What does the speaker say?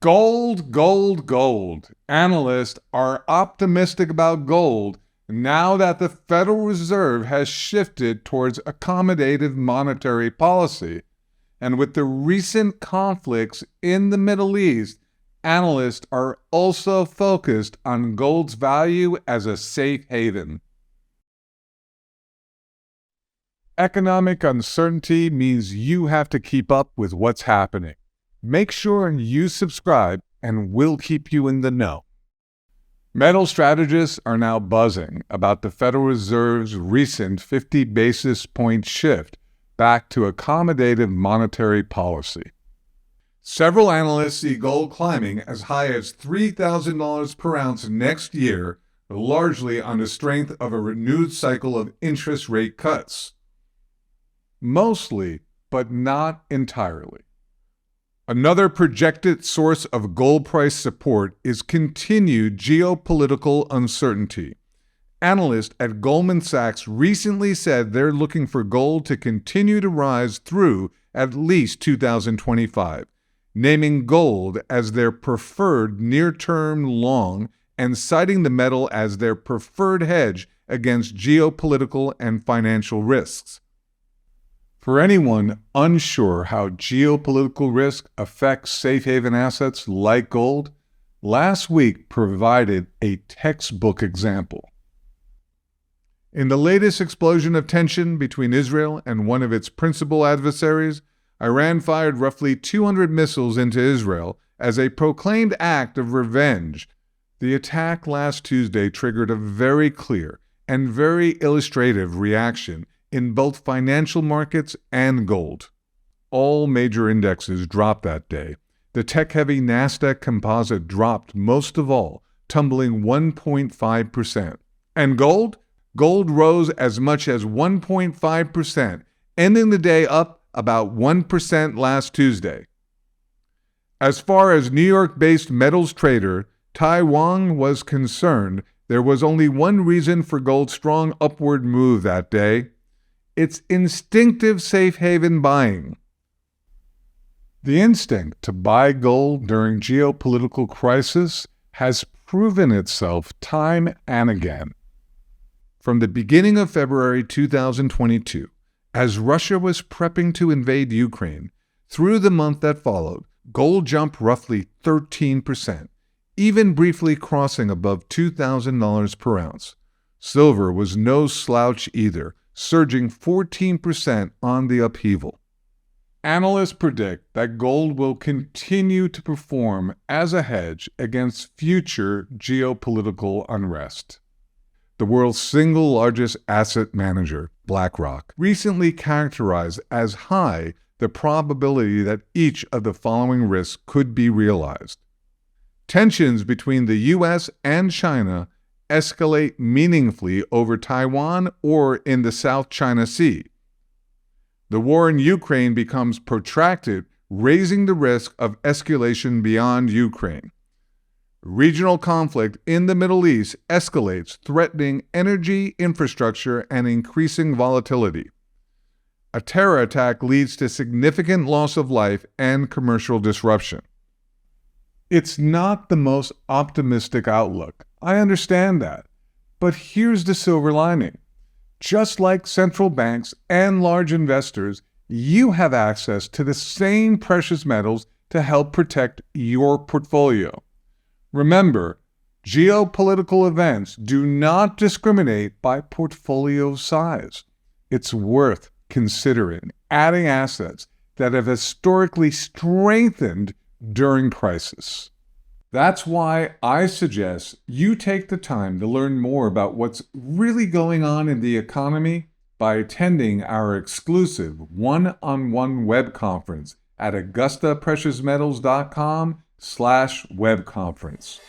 Gold, gold, gold. Analysts are optimistic about gold now that the Federal Reserve has shifted towards accommodative monetary policy. And with the recent conflicts in the Middle East, analysts are also focused on gold's value as a safe haven. Economic uncertainty means you have to keep up with what's happening. Make sure you subscribe and we'll keep you in the know. Metal strategists are now buzzing about the Federal Reserve's recent 50 basis point shift back to accommodative monetary policy. Several analysts see gold climbing as high as $3,000 per ounce next year, largely on the strength of a renewed cycle of interest rate cuts. Mostly, but not entirely. Another projected source of gold price support is continued geopolitical uncertainty. Analysts at Goldman Sachs recently said they're looking for gold to continue to rise through at least 2025, naming gold as their preferred near-term long and citing the metal as their preferred hedge against geopolitical and financial risks. For anyone unsure how geopolitical risk affects safe haven assets like gold, last week provided a textbook example. In the latest explosion of tension between Israel and one of its principal adversaries, Iran fired roughly 200 missiles into Israel as a proclaimed act of revenge. The attack last Tuesday triggered a very clear and very illustrative reaction in both financial markets and gold. All major indexes dropped that day. The tech-heavy Nasdaq Composite dropped most of all, tumbling 1.5%. And gold? Gold rose as much as 1.5%, ending the day up about 1% last Tuesday. As far as New York-based metals trader Tai Wang was concerned, there was only one reason for gold's strong upward move that day: it's instinctive safe haven buying. The instinct to buy gold during geopolitical crisis has proven itself time and again. From the beginning of February 2022, as Russia was prepping to invade Ukraine, through the month that followed, gold jumped roughly 13%, even briefly crossing above $2,000 per ounce. Silver was no slouch either, surging 14% on the upheaval. Analysts predict that gold will continue to perform as a hedge against future geopolitical unrest. The world's single largest asset manager, BlackRock, recently characterized as high the probability that each of the following risks could be realized. Tensions between the U.S. and China escalate meaningfully over Taiwan or in the South China Sea. The war in Ukraine becomes protracted, raising the risk of escalation beyond Ukraine. Regional conflict in the Middle East escalates, threatening energy infrastructure and increasing volatility. A terror attack leads to significant loss of life and commercial disruption. It's not the most optimistic outlook. I understand that. But here's the silver lining. Just like central banks and large investors, you have access to the same precious metals to help protect your portfolio. Remember, geopolitical events do not discriminate by portfolio size. It's worth considering adding assets that have historically strengthened during crisis. That's why I suggest you take the time to learn more about what's really going on in the economy by attending our exclusive one-on-one web conference at AugustaPreciousMetals.com/webconference.